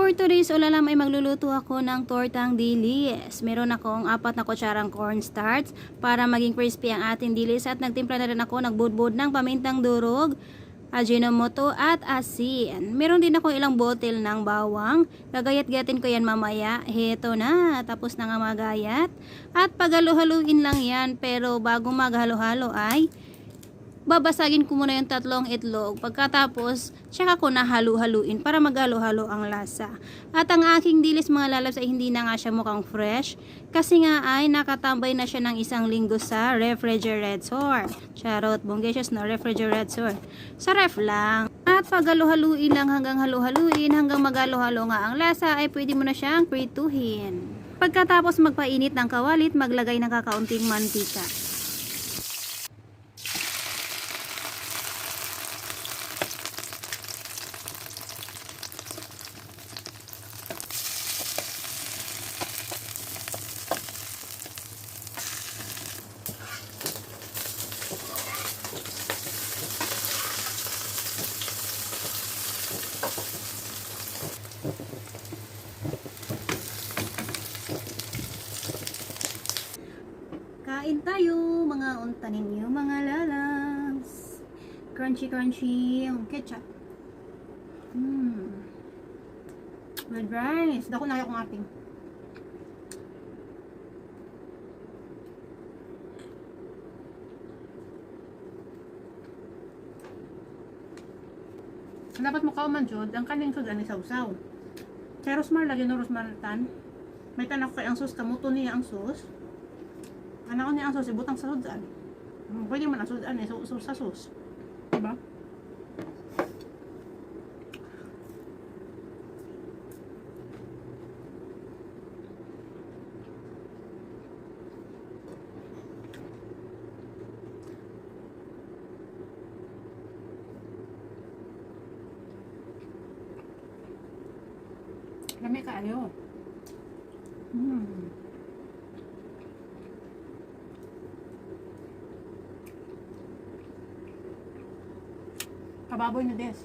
For today's ulalam ay magluluto ako ng tortang dilis. Meron akong 4 na kutsarang cornstarch para maging crispy ang ating dilis at nagtimpla na rin ako, nagbudbud ng pamintang durog, ajinomoto at asin. Meron din ako ilang botel ng bawang. Gagayat-gayatin ko yan mamaya. Heto na, tapos na nga magayat. At paghalo-haluin lang yan, pero bago maghalo-halo ay babasagin ko muna yung 3 itlog. Pagkatapos, tsaka ko na halu-haluin para maghalo-halo ang lasa. At ang aking dilis mga lalabs ay hindi na nga siya mukhang fresh. Kasi nga ay nakatambay na siya ng 1 linggo sa refrigerator. Charot, bonggesyos na refrigerator. Sa ref lang. At paghalo-haluin lang hanggang halu-haluin, hanggang maghalo-halo nga ang lasa, ay pwede mo na siyang prituhin. Pagkatapos magpainit ng kawalit, maglagay ng kakaunting mantika. Kain tayo, mga unta ninyo, mga lalabs. Crunchy, crunchy yung ketchup. With rice. Dako na yung ating. Dapat mo kauman, Jod. Ang kaning sudan ni sausaw. Kaya rosmar lagi no rosmar tan. May tanak kay ang sus, kamuto niya ang sus. Anak ko niya ang sus, ibutang sa sudan. Pwede man ang sudan eh, sa sus. Diba? Lami kaayo. Kababoy na des.